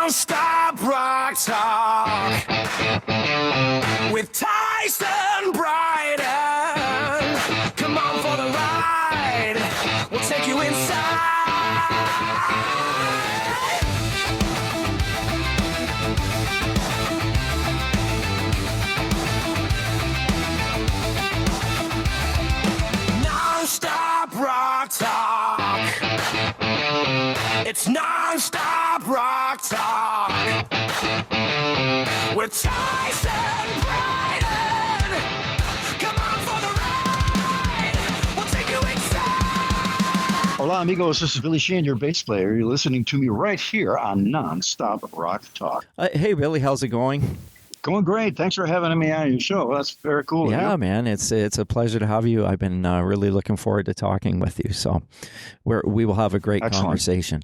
Non-stop rock talk with Tyson Bryden. Come on for the ride. We'll take you inside. Non-stop rock talk. It's non-stop rock talk with Tyson Bryden. Come on for the ride. We'll take you inside. Hola, amigos. This is Billy Sheehan, your bass player. You're listening to me right here on Non-Stop Rock Talk. Hey, Billy, how's it going? Going great. Thanks for having me on your show. That's very cool. Yeah, man, it's a pleasure to have you. I've been really looking forward to talking with you. So we will have a great conversation.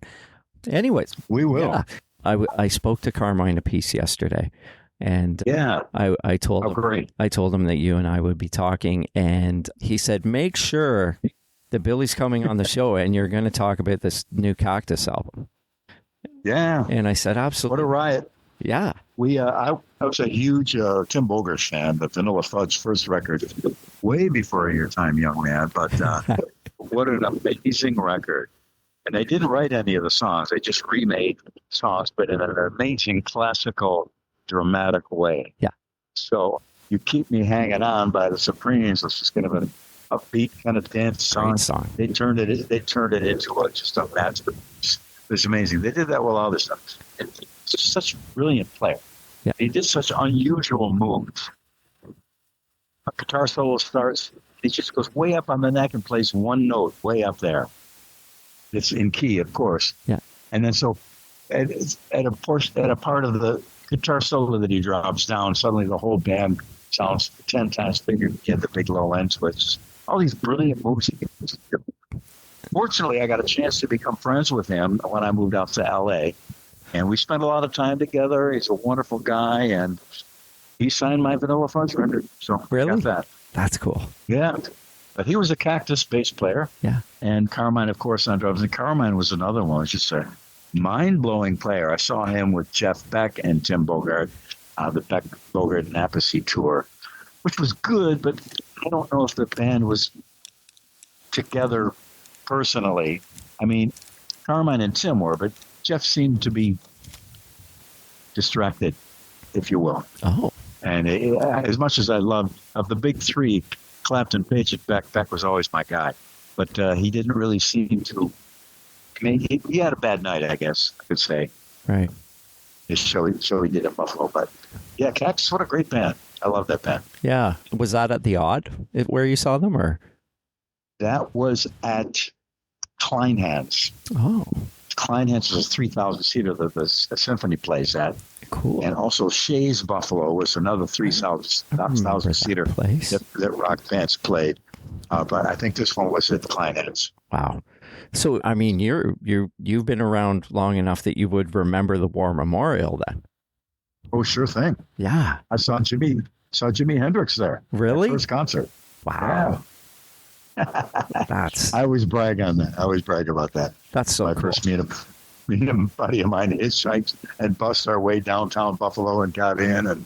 Anyways, we will. Yeah, I spoke to Carmine Appice yesterday, and yeah, I told him, great. I told him that you and I would be talking, and he said, make sure that Billy's coming on the show and you're going to talk about this new Cactus album. Yeah, and I said, absolutely. What a riot! Yeah. I was a huge Tim Bogert fan, the Vanilla Fudge first record, way before your time, young man. But what an amazing record. And they didn't write any of the songs. They just remade songs, but in an amazing classical, dramatic way. Yeah. So You Keep Me Hanging On by the Supremes, which is kind of an upbeat kind of dance song. Great song. They turned it into just a masterpiece. It's amazing. They did that with all this stuff. It's such a brilliant player. Yeah. He did such unusual moves. A guitar solo starts, he just goes way up on the neck and plays one note way up there. It's in key, of course. Yeah. And then so at a part of the guitar solo that he drops down, suddenly the whole band sounds 10 times bigger. You get the big low end switch. All these brilliant moves he can do. Fortunately, I got a chance to become friends with him when I moved out to L.A., and we spent a lot of time together. He's a wonderful guy, and he signed my Vanilla Fudge record. So really? I got that. That's cool. Yeah. But he was a Cactus bass player. Yeah. And Carmine, of course, on drums. And Carmine was another one. Just a mind-blowing player. I saw him with Jeff Beck and Tim Bogert, the Beck, Bogert, and Appice tour, which was good, but I don't know if the band was together personally. I mean, Carmine and Tim were, but Jeff seemed to be distracted, if you will. Oh. And as much as I loved, of the big three, Clapton, Page, and Beck, Beck was always my guy. But he didn't really seem to, I mean, he had a bad night, I guess I could say. Right. His show he did in Buffalo. But yeah, Cactus, what a great band. I love that band. Yeah. Was that at the Odd where you saw them, or? That was at Kleinhans. Oh. Kleinhans is a 3,000-seater that the symphony plays at. Cool. And also Shays Buffalo was another 3,000-seater that rock bands played. But I think this one was at Kleinhans. Wow. So, I mean, you've been around long enough that you would remember the War Memorial then. Oh, sure thing. Yeah. I saw Jimi Hendrix there. Really? First concert. Wow. Yeah. That's. I always brag on that. I always brag about that. That's so cool. I first meet a buddy of mine hitchhiked and bust our way downtown Buffalo and got in, and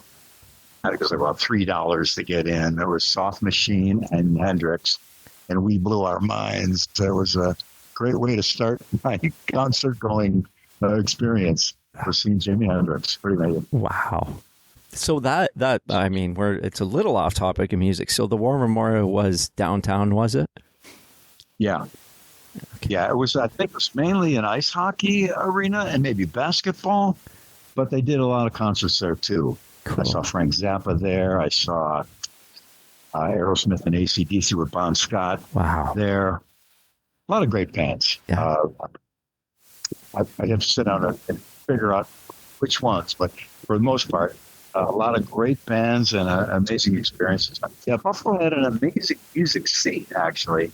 I think it was about $3 to get in. There was Soft Machine and Hendrix, and we blew our minds. It was a great way to start my concert going experience for seeing Jimi Hendrix. Pretty amazing. Wow. So that I mean, it's a little off topic of music. So the War Memorial was downtown, was it? Yeah. Okay. Yeah, it was. I think it was mainly an ice hockey arena and maybe basketball, but they did a lot of concerts there too. Cool. I saw Frank Zappa there. I saw Aerosmith and AC/DC with Bon Scott. Wow. There. A lot of great bands. Yeah. I have to sit down and figure out which ones, but for the most part, a lot of great bands and amazing experiences. Yeah, Buffalo had an amazing music scene, actually.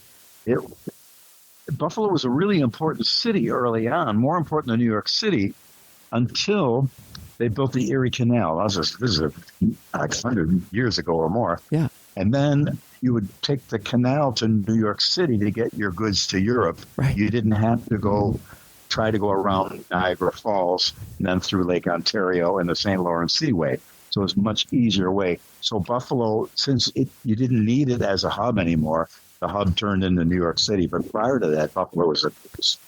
Buffalo was a really important city early on, more important than New York City, until they built the Erie Canal. This is 100 years ago or more. Yeah. And then you would take the canal to New York City to get your goods to Europe. Right. You didn't have to go try to go around Niagara Falls and then through Lake Ontario and the St. Lawrence Seaway. So it's a much easier way. So Buffalo, since you didn't need it as a hub anymore, the hub turned into New York City. But prior to that, Buffalo was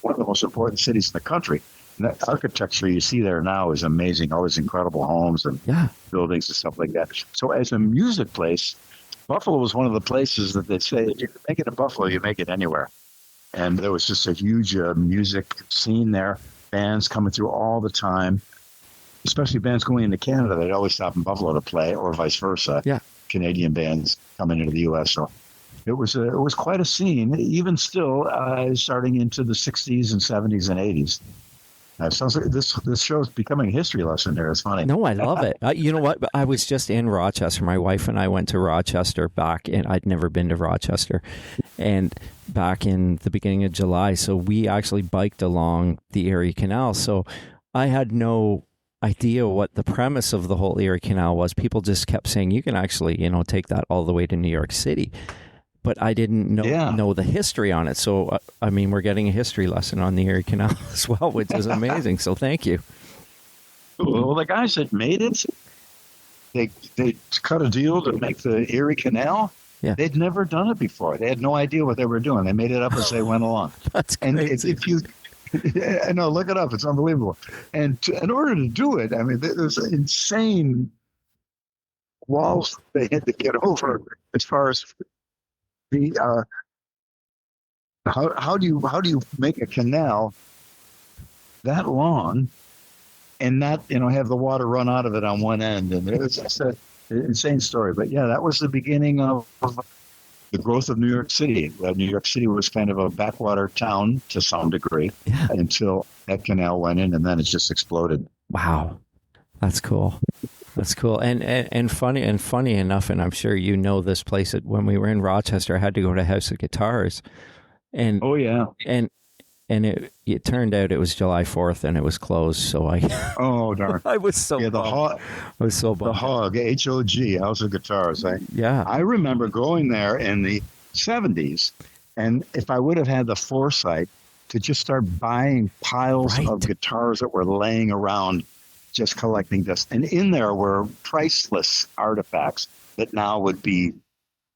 one of the most important cities in the country. And that architecture you see there now is amazing. All these incredible homes and buildings and stuff like that. So as a music place, Buffalo was one of the places that they say, if you can make it in Buffalo, you make it anywhere. And there was just a huge music scene there, bands coming through all the time, especially bands going into Canada. They'd always stop in Buffalo to play, or vice versa. Yeah. Canadian bands coming into the U.S. So it was quite a scene, even still starting into the 60s and 70s and 80s. Sounds like this show's becoming a history lesson there. It's funny. No, I love it. You know what? I was just in Rochester. My wife and I went to Rochester I'd never been to Rochester, and back in the beginning of July. So we actually biked along the Erie Canal. So I had no idea what the premise of the whole Erie Canal was. People just kept saying, you can actually, take that all the way to New York City. But I didn't know the history on it. So, I mean, we're getting a history lesson on the Erie Canal as well, which is amazing. So thank you. Well, the guys that made it, they cut a deal to make the Erie Canal. Yeah. They'd never done it before. They had no idea what they were doing. They made it up as they went along. That's crazy. And if you... I know, look it up. It's unbelievable. And in order to do it, I mean, there's insane walls they had to get over as far as the how do you make a canal that long and not have the water run out of it on one end? And it's just an insane story. But yeah, that was the beginning of the growth of New York City. New York City was kind of a backwater town to some degree until that canal went in, and then it just exploded. Wow, that's cool. That's cool. And funny enough, and I'm sure you know this place, when we were in Rochester, I had to go to House of Guitars. And oh yeah. And it turned out it was July 4th and it was closed. So oh darn. I was so the Hog. I was so bummed. The Hog, HOG, House of Guitars. I remember going there in the 70s, and if I would have had the foresight to just start buying piles of guitars that were laying around, just collecting dust. And in there were priceless artifacts that now would be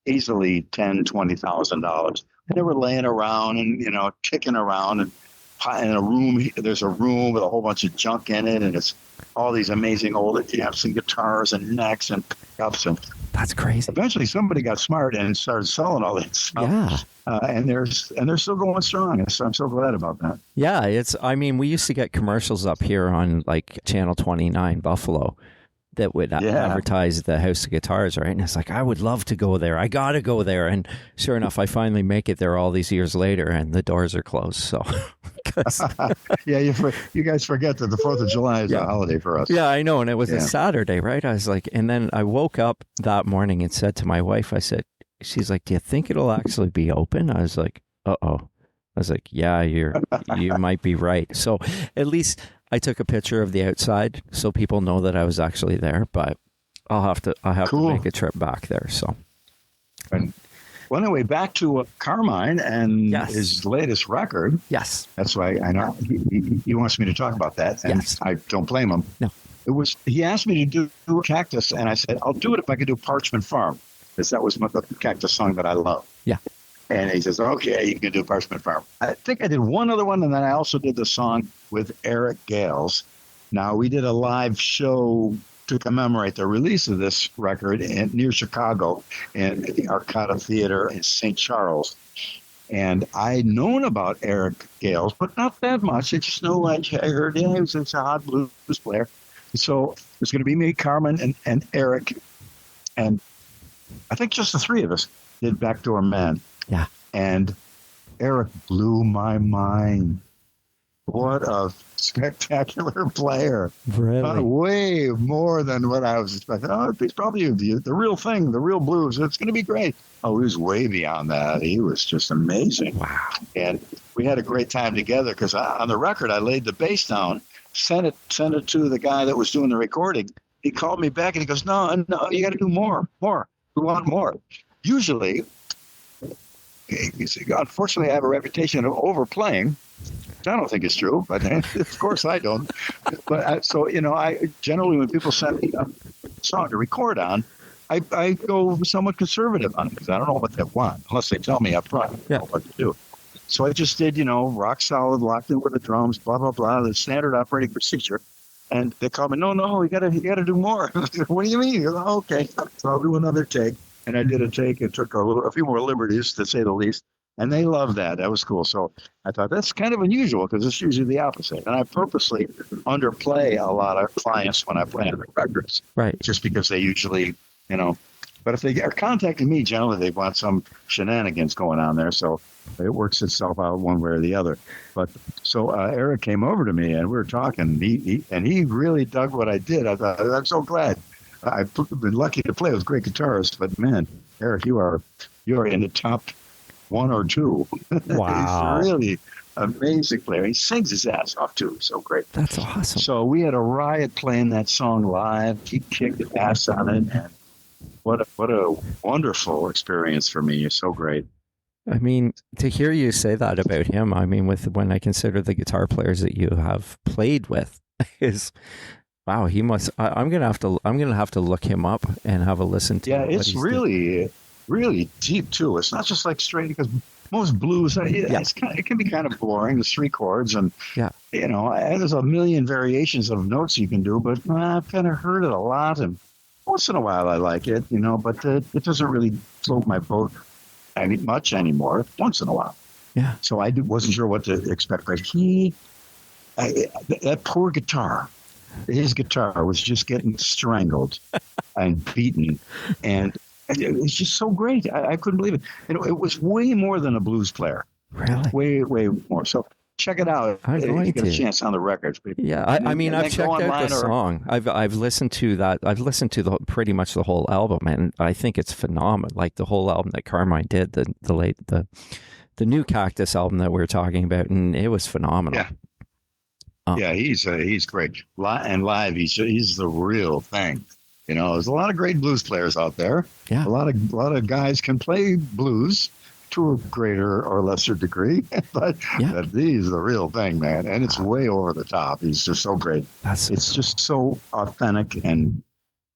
easily $10,000, $20,000. And they were laying around and, kicking around and in a room. There's a room with a whole bunch of junk in it. And it's all these amazing old amps and guitars and necks and pickups. And that's crazy. Eventually somebody got smart and started selling all that stuff. Yeah. And they're still going strong. So I'm so glad about that. Yeah, we used to get commercials up here on like Channel 29 Buffalo that would advertise the House of Guitars, right? And it's like, I would love to go there. I got to go there. And sure enough, I finally make it there all these years later and the doors are closed. So, yeah, you guys forget that the 4th of July is a holiday for us. Yeah, I know. And it was a Saturday, right? I was like, and then I woke up that morning and said to my wife, she's like, do you think it'll actually be open? I was like, uh-oh. I was like, yeah, you might be right. So at least I took a picture of the outside so people know that I was actually there, but I'll have to make a trip back there. So, well, anyway, back to Carmine and his latest record. Yes, that's why I know he wants me to talk about that, and I don't blame him. No, he asked me to do Cactus, and I said I'll do it if I could do Parchment Farm, because that was the Cactus song that I love. Yeah. And he says, okay, you can do Parchment Farm. I think I did one other one, and then I also did the song with Eric Gales. Now, we did a live show to commemorate the release of this record near Chicago in the Arcada Theater in St. Charles. And I'd known about Eric Gales, but not that much. I just know I heard he was a hot blues player. So it was going to be me, Carmen, and Eric. And I think just the three of us did Backdoor Man. Yeah. And Eric blew my mind. What a spectacular player. Really? Way more than what I was expecting. Oh, he's probably the real thing, the real blues. It's going to be great. Oh, he was way beyond that. He was just amazing. Wow. And we had a great time together because on the record, I laid the bass down, sent it to the guy that was doing the recording. He called me back and he goes, no, you got to do more. We want more. Usually, unfortunately, I have a reputation of overplaying. I don't think it's true, but of course I don't. But I generally, when people send me a song to record on, I go somewhat conservative on it because I don't know what they want unless they tell me up front. I don't know what to do. So I just did, rock solid, locked in with the drums, blah blah blah, the standard operating procedure. And they called me, no, you gotta do more. What do you mean? Okay, so I'll do another take. And I did a take and took a few more liberties, to say the least. And they loved that. That was cool. So I thought that's kind of unusual because it's usually the opposite. And I purposely underplay a lot of clients when I play on the records. Right. Just because they usually, but if they are contacting me, generally they want some shenanigans going on there. So it works itself out one way or the other. But so Eric came over to me and we were talking. He really dug what I did. I thought, I'm so glad. I've been lucky to play with great guitarists, but man, Eric, you are in the top 1 or 2. Wow. He's really amazing player. He sings his ass off too. So great. That's awesome. So we had a riot playing that song live. He kicked ass on it, and what a wonderful experience for me. It's so great. I mean, to hear you say that about him, I mean, when I consider the guitar players that you have played with, is wow. He must. I'm gonna have to look him up and have a listen to. Yeah, it's really deep too. It's not just like straight, because most blues, it can be kind of boring. There's 3 chords, and there's a million variations of notes you can do. But I've kind of heard it a lot, and once in a while I like it, But it doesn't really float my boat much anymore. Once in a while, yeah. So I wasn't sure what to expect. But that poor guitar. His guitar was just getting strangled and beaten, and it was just so great. I couldn't believe it. It was way more than a blues player. Really? Way, way more. So check it out I'm going if you get to. a chance on the records. Yeah, I mean, I've checked out the song. I've listened to that. I've listened to pretty much the whole album, and I think it's phenomenal. Like the whole album that Carmine did, the new Cactus album that we were talking about, and it was phenomenal. Yeah. Yeah, he's great. And live, he's the real thing. There's a lot of great blues players out there. Yeah. A lot of guys can play blues to a greater or lesser degree, but he's the real thing, man. And it's way over the top. He's just so great. It's just so authentic and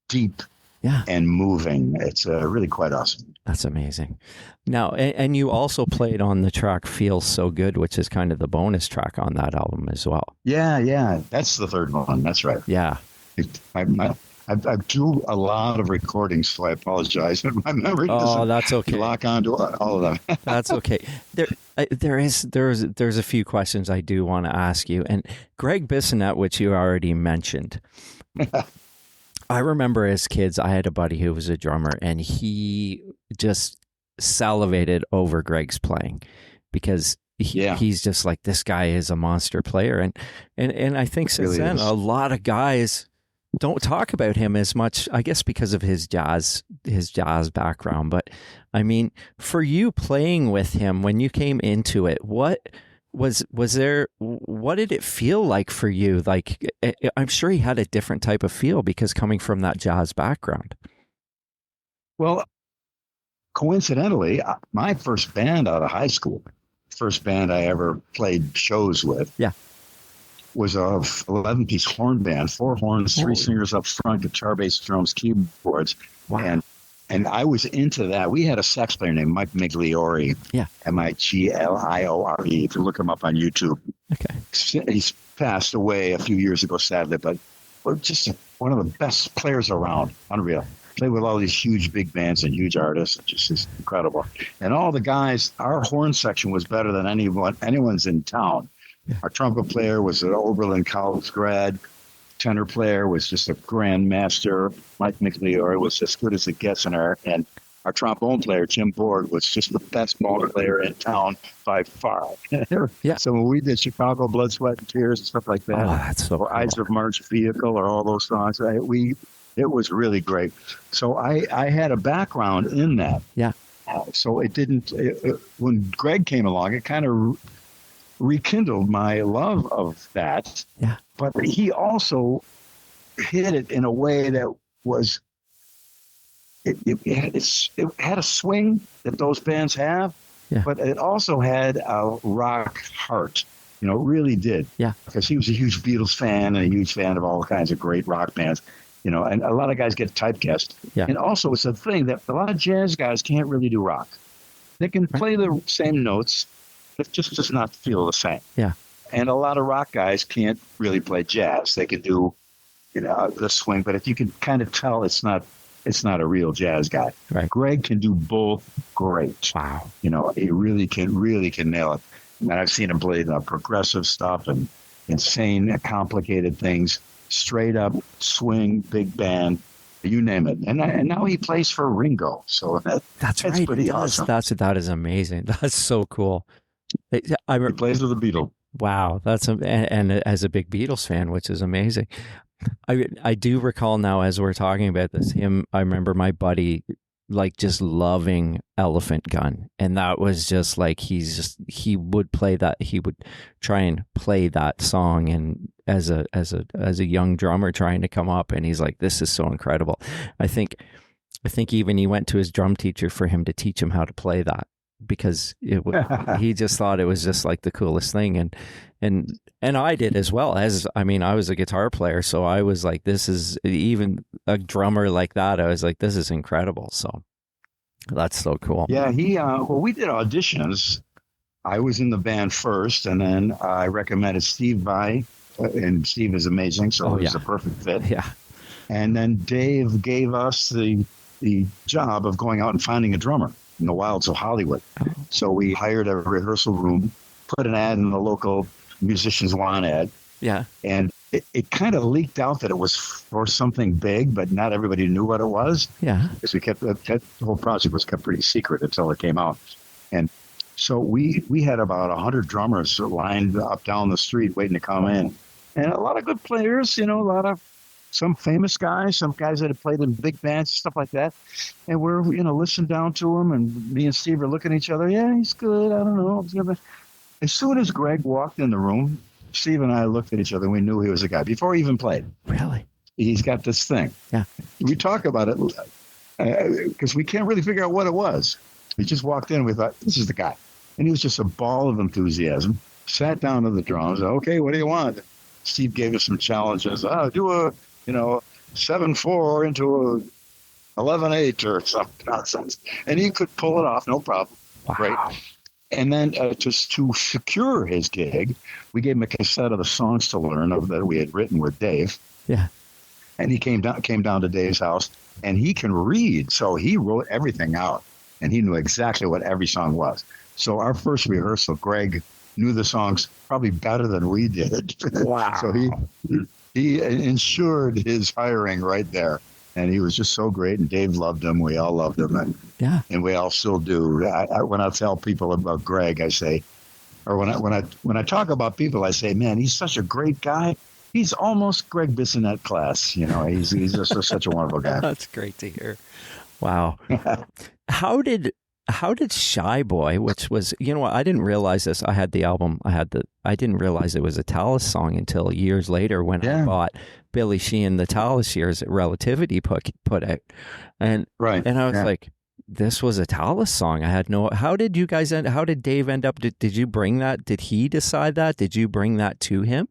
deep. Yeah. And moving. It's really quite awesome. That's amazing. Now, and you also played on the track Feels So Good, which is kind of the bonus track on that album as well. Yeah. That's the third one. That's right. Yeah. I do a lot of recordings, so I apologize. My memory doesn't that's okay. lock onto all of them. That's okay. There's a few questions I do want to ask you. And Gregg Bissonette, which you already mentioned. I remember as kids, I had a buddy who was a drummer, and he just salivated over Gregg's playing because he's just like, this guy is a monster player. And I think since then, a lot of guys don't talk about him as much, I guess because of his jazz background. But I mean, for you playing with him, when you came into it, what did it feel like for you? Like, I'm sure he had a different type of feel because coming from that jazz background. Well, coincidentally, my first band out of high school, first band I ever played shows with, was a 11-piece horn band, 4 horns, 3 singers up front, guitar, bass, drums, keyboards. Wow. And I was into that. We had a sax player named Mike Migliore. Yeah. Migliore. If you look him up on YouTube. Okay. He's passed away a few years ago, sadly, but just one of the best players around. Unreal. Played with all these huge big bands and huge artists. Just incredible. And all the guys, our horn section was better than anyone's in town. Yeah. Our trumpet player was an Oberlin College grad. Tenor player was just a grandmaster. Mike Migliore was as good as it gets and our trombone player, Jim Board, was just the best ball player in town by far. Yeah. So when we did Chicago Blood, Sweat, and Tears and stuff like that, that's so cool. Eyes of March Vehicle, or all those songs, it was really great. So I had a background in that. Yeah. So it didn't, when Gregg came along, it kind of rekindled my love of that. Yeah. But he also hit it in a way that was, it had a swing that those bands have, but it also had a rock heart. really did. Yeah. Because he was a huge Beatles fan and a huge fan of all kinds of great rock bands, and a lot of guys get typecast. Yeah. And also it's a thing that a lot of jazz guys can't really do rock. They can play the same notes, but just does not feel the same. Yeah. And a lot of rock guys can't really play jazz. They can do, the swing, but if you can kind of tell it's not a real jazz guy. Right. Gregg can do both great. Wow. He really can nail it. And I've seen him play the progressive stuff and insane, complicated things, straight up swing, big band, you name it. And now he plays for Ringo. So that's right. Pretty awesome. That is amazing. That's so cool. He plays with the Beatles. Wow, and as a big Beatles fan, which is amazing. I do recall now as we're talking about this, I remember my buddy just loving Elephant Gun, and that was just like he would play that, he would try and play that song, and as a young drummer trying to come up, and he's like, this is so incredible. I think even he went to his drum teacher for him to teach him how to play that, because he just thought it was just like the coolest thing, and I did as well. I was a guitar player, so I was like, this is, even a drummer like that, I was like, this is incredible. So that's so cool. Yeah, we did auditions. I was in the band first, and then I recommended Steve Vai, and Steve is amazing, so it was a perfect fit. Yeah. And then Dave gave us the job of going out and finding a drummer in the wilds of Hollywood. So we hired a rehearsal room, put an ad in the local musicians want ad. Yeah. And it kind of leaked out that it was for something big, but not everybody knew what it was. Yeah. Because the whole project was kept pretty secret until it came out. And so we had about 100 drummers lined up down the street waiting to come in. And a lot of good players, some famous guys, some guys that had played in big bands, stuff like that. And we're, listening down to them, and me and Steve are looking at each other. Yeah, he's good. I don't know. As soon as Gregg walked in the room, Steve and I looked at each other, and we knew he was a guy before he even played. Really? He's got this thing. Yeah. We talk about it because we can't really figure out what it was. He just walked in. We thought, this is the guy. And he was just a ball of enthusiasm. Sat down to the drums. Okay, what do you want? Steve gave us some challenges. Do a 7/4 into a 11/8 or some nonsense. And he could pull it off, no problem. Wow. Great. And then just to secure his gig, we gave him a cassette of the songs to learn that we had written with Dave. Yeah. And he came down to Dave's house, and he can read. So he wrote everything out, and he knew exactly what every song was. So our first rehearsal, Gregg knew the songs probably better than we did. Wow. So he ensured his hiring right there. And he was just so great, and Dave loved him. We all loved him, and we all still do. When I tell people about Gregg, I say, or when I talk about people, I say, man, he's such a great guy. He's almost Gregg Bissonette class. He's just such a wonderful guy. That's great to hear. Wow. How did Shy Boy, which was, I didn't realize this. I had the album. I didn't realize it was a Talas song until years later when I bought Billy Sheehan, the Talas years that Relativity put out. And I was like, this was a Talas song. I had how did you guys how did Dave end up, did you bring that? Did he decide that? Did you bring that to him?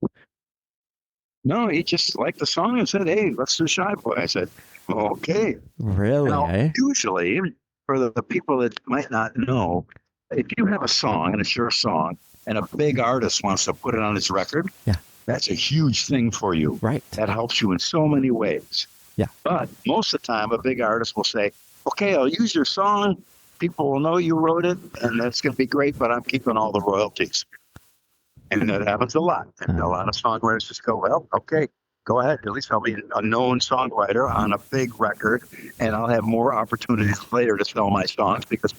No, he just liked the song and said, hey, let's do Shy Boy. I said, okay. Really? Now, usually, for the people that might not know, if you have a song and it's your song and a big artist wants to put it on his record, that's a huge thing for you. Right. That helps you in so many ways. Yeah. But most of the time, a big artist will say, okay, I'll use your song. People will know you wrote it, and that's going to be great, but I'm keeping all the royalties. And that happens a lot. And a lot of songwriters just go, well, okay, go ahead. At least I'll be a known songwriter on a big record, and I'll have more opportunities later to sell my songs because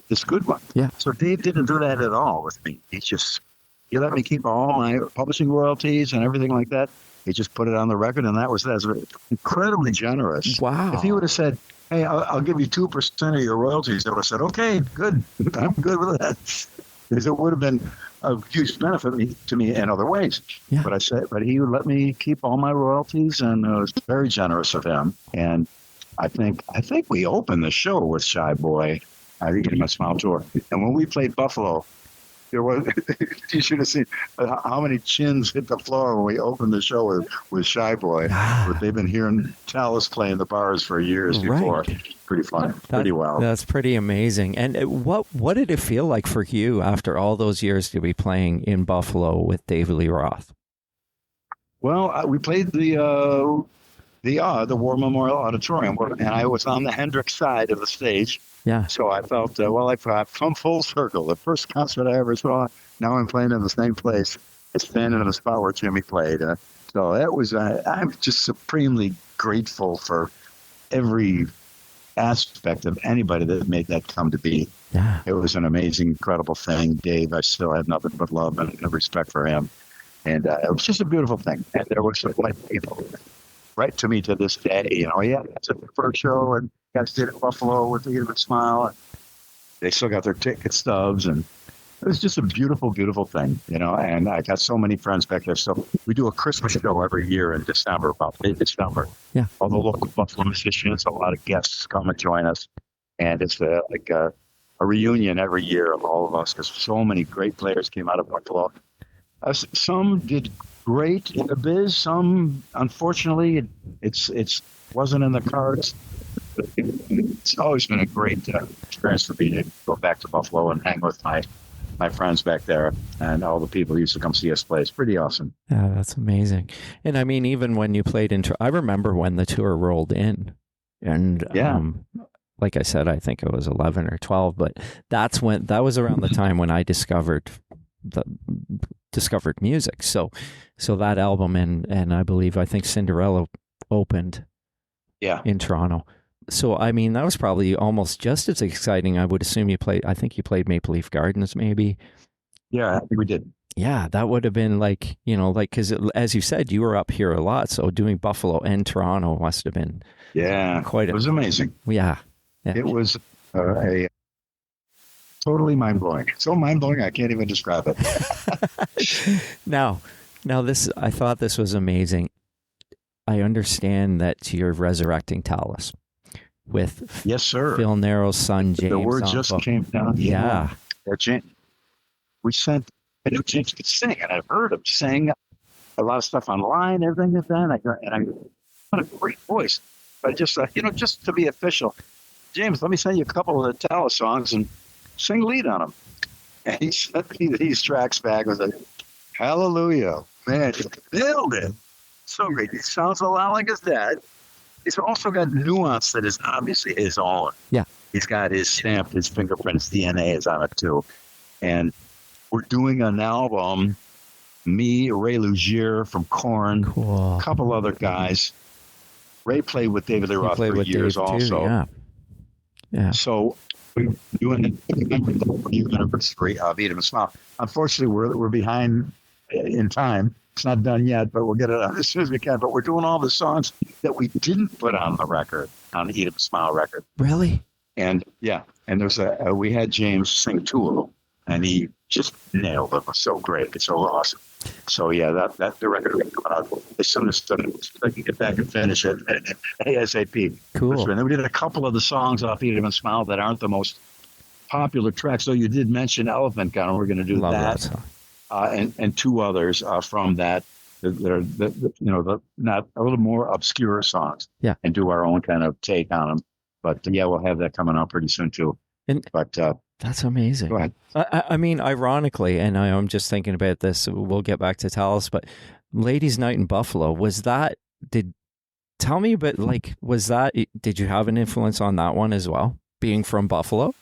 this good one. Yeah. So Dave didn't do that at all with me. He let me keep all my publishing royalties and everything like that. He just put it on the record, and that's incredibly generous. Wow. If he would have said, hey, I'll give you 2% of your royalties, I would have said, okay, good. I'm good with that. Because it would have been a huge benefit to me in other ways. Yeah. But he would let me keep all my royalties, and it was very generous of him. And I think we opened the show with Shy Boy. I think in my Smile Tour. And when we played Buffalo, There was, you should have seen how many chins hit the floor when we opened the show with Shy Boy. But they've been hearing Talas play in the bars for years before. Pretty fun, pretty well. That's pretty amazing. And what did it feel like for you after all those years to be playing in Buffalo with David Lee Roth? Well, we played the War Memorial Auditorium, and I was on the Hendrix side of the stage. Yeah. So I felt, I've come full circle. The first concert I ever saw, now I'm playing in the same place. It's standing in the spot where Jimmy played. So that was, I'm just supremely grateful for every aspect of anybody that made that come to be. Yeah. It was an amazing, incredible thing. Dave, I still have nothing but love and respect for him. And it was just a beautiful thing. And there was people right to me to this day, it's a first show, and guys did it in Buffalo with the Erie Smile. And they still got their ticket stubs, and it was just a beautiful, beautiful thing, and I got so many friends back there. So we do a Christmas show every year in December, about mid-December. Yeah. All the local Buffalo musicians, a lot of guests come and join us. And it's like a reunion every year of all of us, because so many great players came out of Buffalo. Some did great in the biz. Some, unfortunately, it's wasn't in the cards. But it's always been a great experience for me to go back to Buffalo and hang with my friends back there and all the people who used to come see us play. It's pretty awesome. Yeah, that's amazing. And I mean, even when you played I remember when the tour rolled in, and like I said, I think it was 11 or 12, but that was around the time when I discovered music. So that album and I think Cinderella opened in Toronto. So I mean, that was probably almost just as exciting. I would assume you played Maple Leaf Gardens maybe. Yeah, I think we did. Yeah, that would have been because as you said, you were up here a lot, so doing Buffalo and Toronto must have been it was amazing. Yeah. It was a totally mind-blowing. So mind-blowing, I can't even describe it. Now I thought this was amazing. I understand that you're resurrecting Talas with yes, sir. Phil Nero's son, James. The word just came down. Yeah. We sent, I knew James could sing, and I've heard him sing a lot of stuff online, everything like that. What a great voice. But just, just to be official, James, let me send you a couple of the Talas songs and sing lead on them. And he sent me these tracks back with a hallelujah. Man, he nailed it. So great. He sounds a lot like his dad. He's also got nuance that is obviously his own. Yeah. He's got his stamp, his fingerprints, DNA is on it too. And we're doing an album, me, Ray Lugier from Korn, a couple other guys. Ray played with David Lee Roth for years also. Too, yeah. So we're doing the anniversary of Eat 'Em and Smile. Unfortunately, we're behind in time. It's not done yet, but we'll get it out as soon as we can. But we're doing all the songs that we didn't put on the record, on the Eat 'Em Smile record. Really? And there's we had James sing two of them, and he just nailed them. It was so great. It's so awesome. So that the record will come out as soon as I can get back and finish it ASAP. Cool. And then we did a couple of the songs off Eat 'Em and Smile that aren't the most popular tracks. So you did mention Elephant Gun. We're going to do Love that song. And two others from that. They're not a little more obscure songs. Yeah. And do our own kind of take on them. But we'll have that coming out pretty soon too. But that's amazing. Go ahead. I mean, ironically, and I'm just thinking about this. We'll get back to Talas, but Ladies' Night in Buffalo, tell me a bit, did you have an influence on that one as well, being from Buffalo?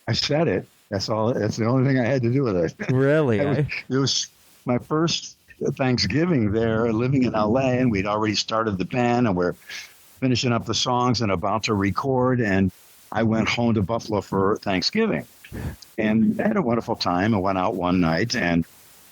I said it. That's all. That's the only thing I had to do with it. Really? It was my first Thanksgiving there, living in LA, and we'd already started the band, and we're finishing up the songs and about to record. And I went home to Buffalo for Thanksgiving, and I had a wonderful time. I went out one night and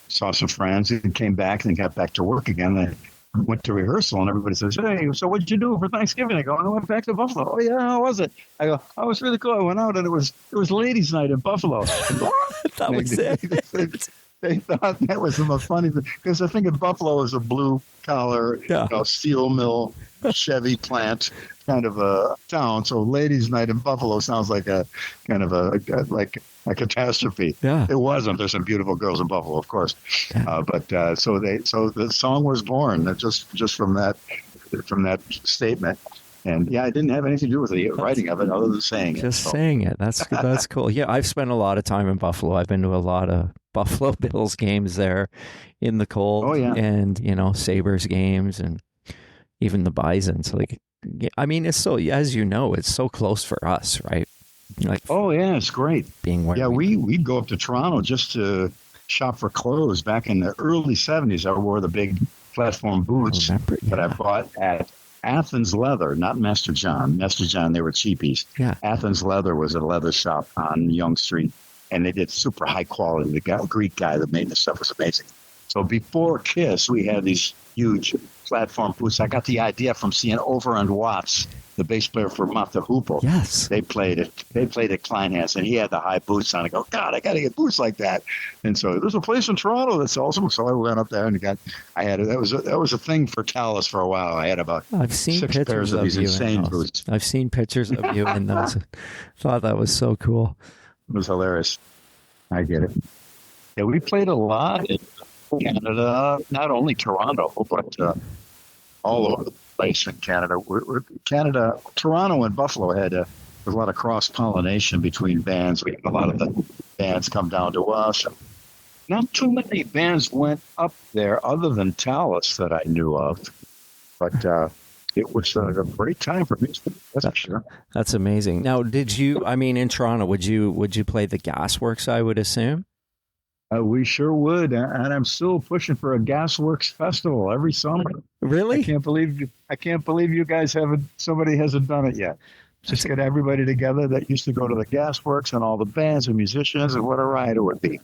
saw some friends, and came back and got back to work again. And I went to rehearsal, and everybody says, "Hey, so what did you do for Thanksgiving?" I go, "I went back to Buffalo." "Oh yeah, how was it?" I go, "Oh, it was really cool. I went out, and it was Ladies' Night in Buffalo." That was it. They thought that was the most funny thing, because I think of Buffalo as a blue collar, steel mill, Chevy plant, kind of a town. So ladies' night in Buffalo sounds like a kind of like a catastrophe. Yeah. It wasn't. There's some beautiful girls in Buffalo, of course. But so the song was born just from that statement. And yeah, I didn't have anything to do with the writing of it other than saying it. Just saying it. That's cool. Yeah, I've spent a lot of time in Buffalo. I've been to a lot of Buffalo Bills games there in the cold. Oh, yeah. And, Sabres games and even the Bisons. Like, I mean, it's so, as you know, it's so close for us, right? Like, oh, yeah, it's great. Being where we'd go up to Toronto just to shop for clothes. Back in the early 70s, I wore the big platform boots that I bought at Athens Leather, not Master John. Master John, they were cheapies. Yeah. Athens Leather was a leather shop on Yonge Street, and they did super high quality. The Greek guy that made the stuff was amazing. So before Kiss, we had these huge platform boots. I got the idea from seeing Overend Watts, the bass player for Mott the Hoople. Yes. They played at Kleinhans, and he had the high boots on. I go, God, I got to get boots like that. And so there's a place in Toronto that's awesome. So I went up there and that was a thing for Talas for a while. I had about I've seen 6 pictures pairs of these insane boots. I've seen pictures of you in those. Thought that was so cool. It was hilarious. I get it. Yeah, we played a lot in Canada, not only Toronto, but all over the place in Canada. Toronto and Buffalo had a lot of cross-pollination between bands. We had a lot of the bands come down to us. Not too many bands went up there other than Talas that I knew of. But it was a great time for music, that's for sure. That's amazing. Now, in Toronto, would you play the Gasworks, I would assume? We sure would, and I'm still pushing for a Gasworks festival every summer. Really? I can't believe you guys somebody hasn't done it yet. Just get everybody together that used to go to the Gasworks and all the bands and musicians, and what a ride it would be.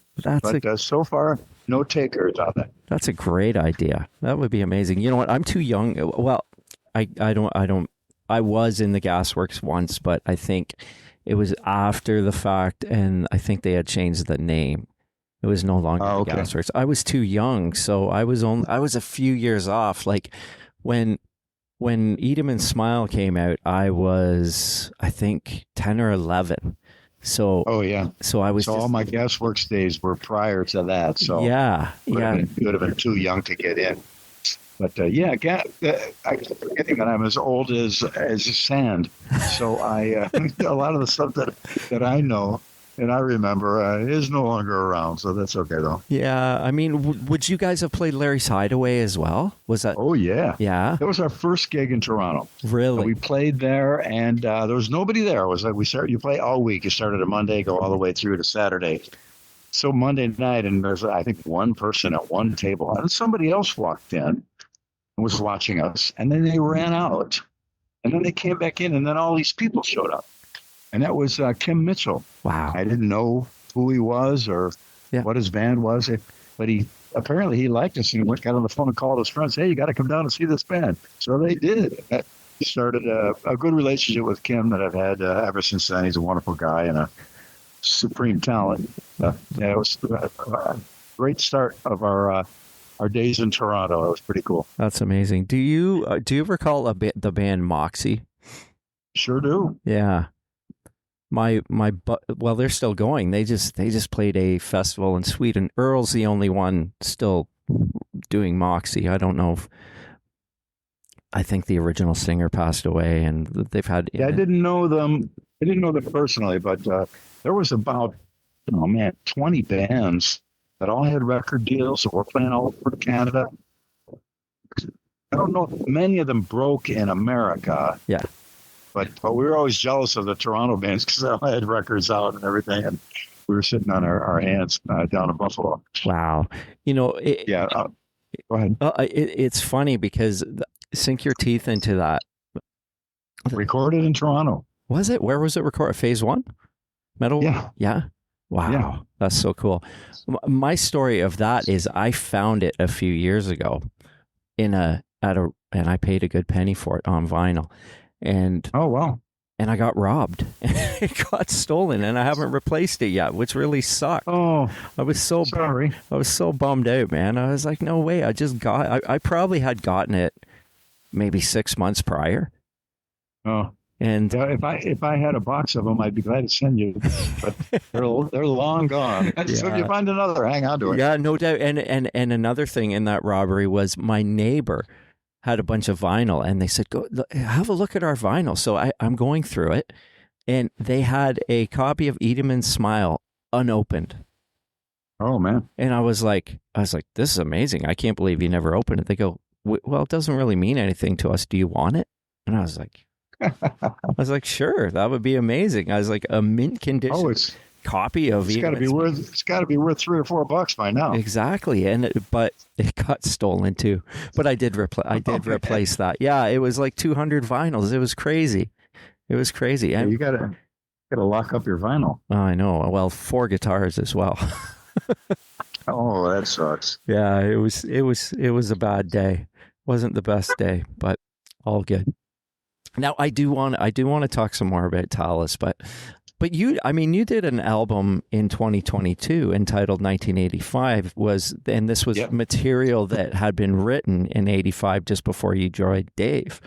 So far, no takers on that. That's a great idea. That would be amazing. You know what? I'm too young. Well, I was in the Gasworks once, but I think it was after the fact, and I think they had changed the name. It was no longer the Gasworks. I was too young, so I was a few years off. Like when Eat 'Em and Smile came out, I was, I think, 10 or 11. So So I was. So all my Gasworks days were prior to that. So yeah. Would have been too young to get in. But I keep forgetting that I'm as old as sand. So a lot of the stuff that I know and I remember is no longer around. So that's okay though. Yeah, I mean, would you guys have played Larry's Hideaway as well? Was that? Oh yeah, yeah. That was our first gig in Toronto. Really? So we played there, and there was nobody there. It was like you play all week. You started on Monday, go all the way through to Saturday. So Monday night, and there's I think one person at one table, and somebody else walked in and was watching us, and then they ran out, and then they came back in, and then all these people showed up, and that was Kim Mitchell. Wow! I didn't know who he was or what his band was, but he liked us, and got on the phone and called his friends. Hey, you got to come down and see this band. So they did. That started a good relationship with Kim that I've had ever since then. He's a wonderful guy and a supreme talent. It was a great start of our days in Toronto. It was pretty cool. That's amazing. Do you recall the band Moxie? Sure do. Yeah. Well, they're still going. They just played a festival in Sweden. Earl's the only one still doing Moxie. I don't know if. I think the original singer passed away, and they've had. Yeah, I didn't know them. I didn't know them personally, but there was about 20 bands that all had record deals that were playing all over Canada. I don't know if many of them broke in America. Yeah. But we were always jealous of the Toronto bands because they all had records out and everything, and we were sitting on our hands down in Buffalo. Wow. Go ahead. It's funny because sink your teeth into that. Recorded in Toronto. Was it? Where was it recorded? Phase 1? Metal? Yeah. Yeah? Wow. Yeah. That's so cool. My story of that is I found it a few years ago and I paid a good penny for it on vinyl. And oh wow! And I got robbed. It got stolen, and I haven't replaced it yet, which really sucked. Oh, I was so sorry. I was so bummed out, man. I was like, no way! I probably had gotten it maybe 6 months prior, Oh, And yeah. If I had a box of them, I'd be glad to send you. But they're long gone. So if you yeah, find another, hang on to it. yeah, no doubt. And another thing in that robbery was my neighbor had a bunch of vinyl, and they said, "Go have a look at our vinyl." So I'm going through it, and they had a copy of Edelman's Smile unopened. Oh man. And I was like, this is amazing. I can't believe you never opened it. They go, well, it doesn't really mean anything to us. Do you want it? And I was like, sure, that would be amazing. I was like, a mint condition Oh, copy of it's got to be worth $3 or $4 by now. Exactly. But it got stolen too. But I did replace that. Yeah, it was like 200 vinyls. It was crazy. Yeah, And you gotta lock up your vinyl. oh, I know. Well, 4 guitars as well. Oh, that sucks. Yeah, it was a bad day. Wasn't the best day, but all good. Now I do want to talk some more about Talas, but you did an album in 2022 entitled 1985 and this was Yep. material that had been written in 85 just before you joined Dave.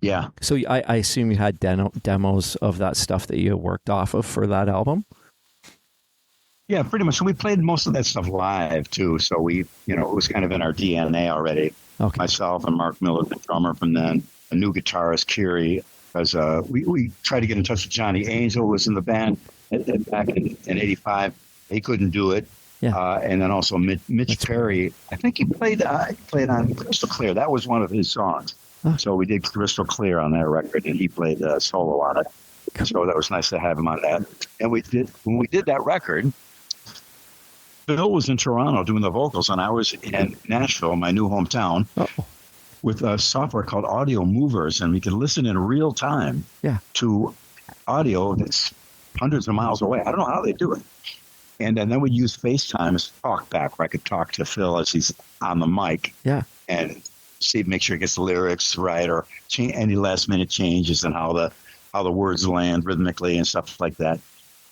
Yeah. So I assume you had demos of that stuff that you worked off of for that album? Yeah, pretty much. So we played most of that stuff live too. So it was kind of in our DNA already. Okay. Myself and Mark Miller, the drummer from then, a new guitarist, Kiri, because we tried to get in touch with Johnny Angel, who was in the band back in 85. He couldn't do it. Yeah. And then also Mitch Perry. I think he played on Crystal Clear. That was one of his songs. Huh. So we did Crystal Clear on that record, and he played solo on it. So that was nice to have him on that. And when we did that record, Bill was in Toronto doing the vocals, and I was in Nashville, my new hometown, with a software called Audio Movers, and we could listen in real time to audio that's hundreds of miles away. I don't know how they do it. And then we'd use FaceTime as talk back, where I could talk to Phil as he's on the mic. Yeah. And make sure he gets the lyrics right, or any last minute changes and how the words land rhythmically and stuff like that.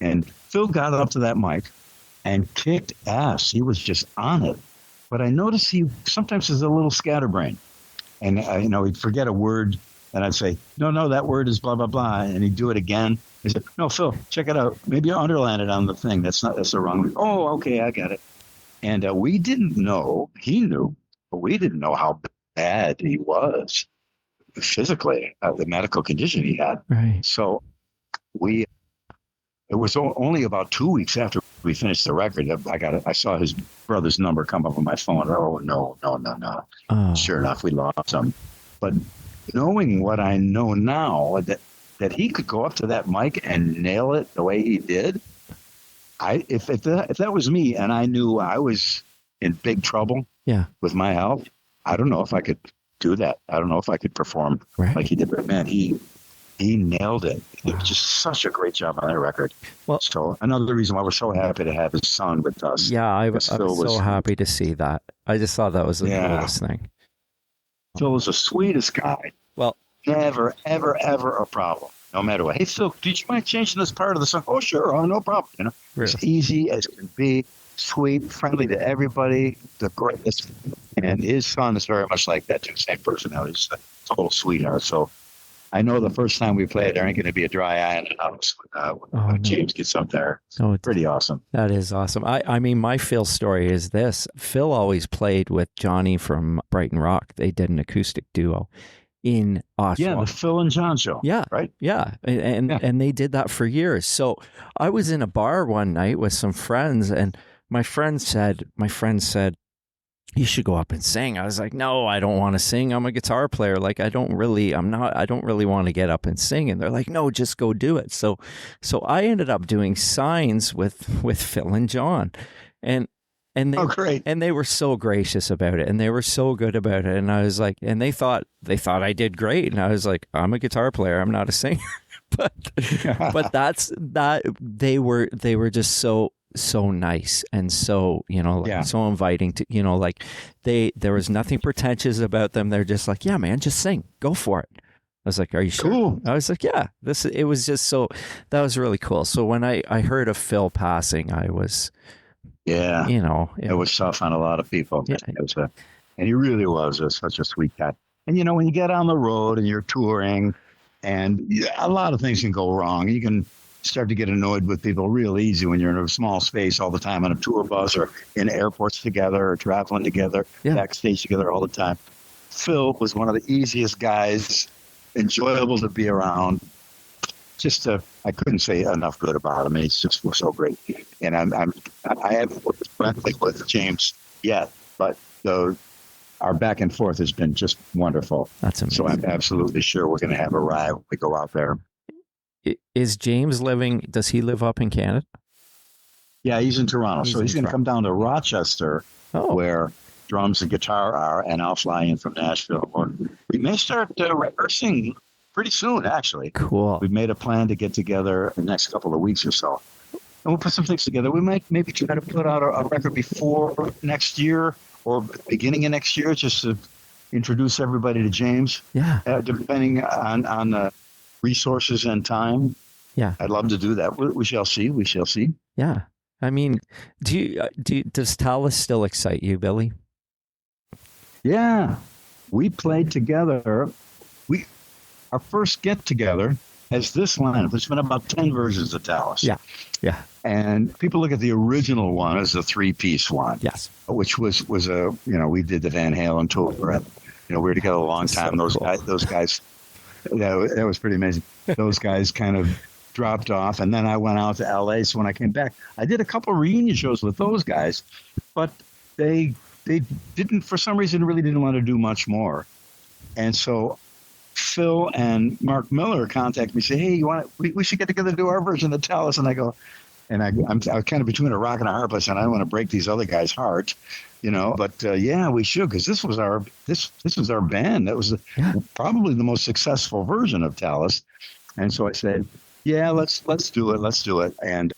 And Phil got up to that mic and kicked ass. He was just on it. But I noticed he sometimes is a little scatterbrained. And, he'd forget a word, and I'd say, no, that word is blah, blah, blah. And he'd do it again. He said, no, Phil, check it out. Maybe you underline it on the thing. That's the wrong word. Oh, okay, I got it. And we didn't know, he knew, but we didn't know how bad he was physically, the medical condition he had. Right. So it was only about 2 weeks after we finished the record that I saw his brother's number come up on my phone. Oh, no. Oh. Sure enough, we lost him. But knowing what I know now, that he could go up to that mic and nail it the way he did, if that was me and I knew I was in big trouble with my health, I don't know if I could do that. I don't know if I could perform like he did. But man, he nailed it. It was just such a great job on that record. Well, so another reason why we're so happy to have his son with us. Yeah, I was so happy to see that. I just thought that was the coolest thing. Phil was the sweetest guy. Well, never, ever, ever a problem, no matter what. Hey, Phil, did you mind changing this part of the song? Oh, sure. Oh, no problem. Really? As easy as can be, sweet, friendly to everybody, the greatest. And his son is very much like that, too. Same personality. He's a total sweetheart. So I know the first time we play it, there ain't going to be a dry eye in the house when James gets up there. Oh, it's pretty awesome. That is awesome. I mean, my Phil story is this. Phil always played with Johnny from Brighton Rock. They did an acoustic duo in Oshawa. Yeah, the Phil and John show. Yeah. Right? Yeah. And they did that for years. So I was in a bar one night with some friends, and my friend said, you should go up and sing. I was like, no, I don't want to sing. I'm a guitar player. Like, I don't really want to get up and sing. And they're like, no, just go do it. So I ended up doing signs with Phil and John, and great. And they were so gracious about it, and they were so good about it. And I was like, and they thought I did great. And I was like, I'm a guitar player. I'm not a singer. but they were just so nice and so so inviting to there was nothing pretentious about them. They're just like, yeah man, just sing, go for it. I was like, are you sure? Cool. I was like, yeah, it was just so, that was really cool. So when I heard of Phil passing, I was it was tough on a lot of people. Yeah. And he really was such a sweet guy. And when you get on the road and you're touring, And a lot of things can go wrong. You can start to get annoyed with people real easy when you're in a small space all the time on a tour bus or in airports together or traveling together, backstage together all the time. Phil was one of the easiest guys, enjoyable to be around. I couldn't say enough good about him. He's just so great. And I haven't worked friendly with James yet, but our back and forth has been just wonderful. That's amazing. So I'm absolutely sure we're going to have a ride when we go out there. Is James does he live up in Canada? Yeah, he's in Toronto. So he's going to come down to Rochester, where drums and guitar are, and I'll fly in from Nashville. Or we may start rehearsing pretty soon, actually. Cool. We've made a plan to get together in the next couple of weeks or so. And we'll put some things together. We might maybe try to put out a record before next year or beginning of next year, just to introduce everybody to James. Yeah. Depending on the resources and time. Yeah. I'd love to do that. We shall see. We shall see. Yeah. I mean, does Talas still excite you, Billy? Yeah. We played together. Our first get together has this lineup. There's been about 10 versions of Talas. Yeah. Yeah. And people look at the original one as the 3-piece one. Yes. Which was we did the Van Halen tour. And, we were together a long time. So those guys, that was pretty amazing. Those guys kind of dropped off. And then I went out to LA. So when I came back, I did a couple of reunion shows with those guys, but they didn't, for some reason, really didn't want to do much more. And so Phil and Mark Miller contact me, say, "Hey, we should get together to do our version of Talas." And I go, I'm kind of between a rock and a hard place, and I don't want to break these other guys' hearts, But yeah, we should, because this was our band. That was probably the most successful version of Talas. And so I said, "Yeah, let's do it. Let's do it." And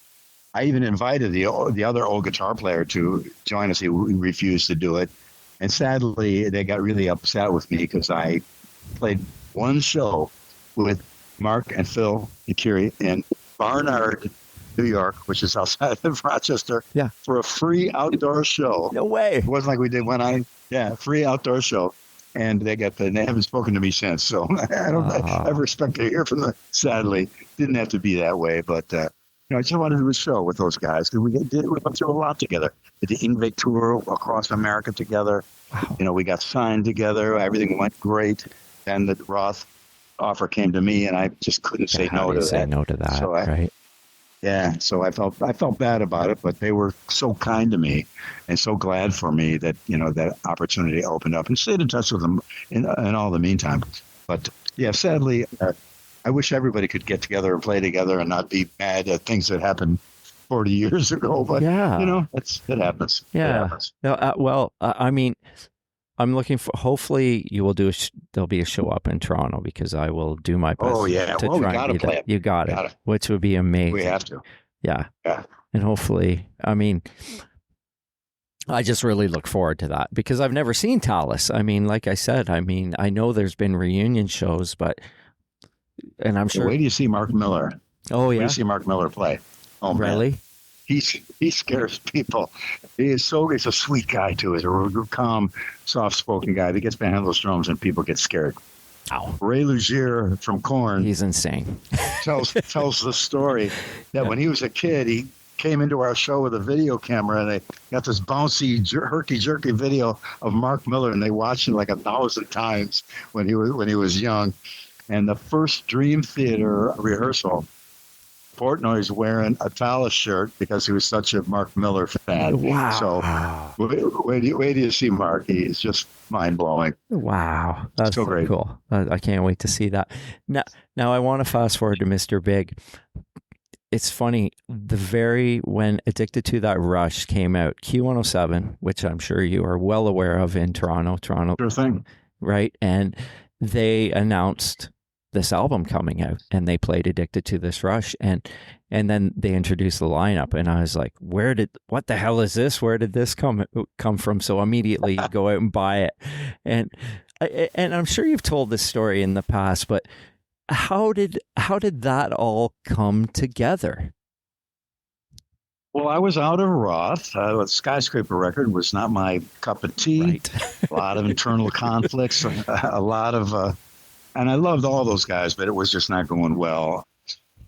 I even invited the other old guitar player to join us. He refused to do it, and sadly, they got really upset with me because I played one show with Mark and Phil Akiri in Barnard, New York, which is outside of Rochester, for a free outdoor show. No way. It wasn't like we did free outdoor show. And they haven't spoken to me since. So I have respect to hear from them. Sadly, didn't have to be that way. But, I just wanted to do a show with those guys. We went through a lot together. Did the Invade tour across America together. Wow. We got signed together. Everything went great. Then the Roth offer came to me, and I just couldn't say no to that. Say no to that, so right? Yeah, so I felt bad about it, but they were so kind to me and so glad for me that that opportunity opened up, and stayed in touch with them in all the meantime. But yeah, sadly, I wish everybody could get together and play together and not be mad at things that happened 40 years ago. But it happens. Yeah. It happens. No, I mean, I'm looking for. Hopefully, you will do. There'll be a show up in Toronto, because I will do my best. Oh yeah, to we try gotta and play it. You got it. Which would be amazing. We have to. Yeah. Yeah. And hopefully, I mean, I just really look forward to that, because I've never seen Talas. I mean, like I said, I know there's been reunion shows, and I'm sure. Wait till you see Mark Miller. Oh yeah. Wait till you see Mark Miller play. Oh really? Man. He scares people. He's a sweet guy too. He's a calm, soft-spoken guy. He gets behind those drums and people get scared. Ow. Ray Luzier from Korn. He's insane. tells the story that when he was a kid, he came into our show with a video camera, and they got this bouncy, herky-jerky video of Mark Miller, and they watched it like 1,000 times when he was young. And the first Dream Theater rehearsal, Portnoy's wearing a Talas shirt because he was such a Mark Miller fan. Wow. So wait till you see Mark. He's just mind-blowing. Wow. That's so great. Cool. I can't wait to see that. Now I want to fast forward to Mr. Big. It's funny, when Addicted to That Rush came out, Q107, which I'm sure you are well aware of in Toronto. Sure thing. Right? And they announced this album coming out, and they played Addicted to This Rush, and then they introduced the lineup, and I was like, what the hell is this? Where did this come from? So immediately you go out and buy it. And I'm sure you've told this story in the past, but how did that all come together? Well, I was out of Roth. The Skyscraper record was not my cup of tea. Right. A lot of internal conflicts, a lot of And I loved all those guys, but it was just not going well.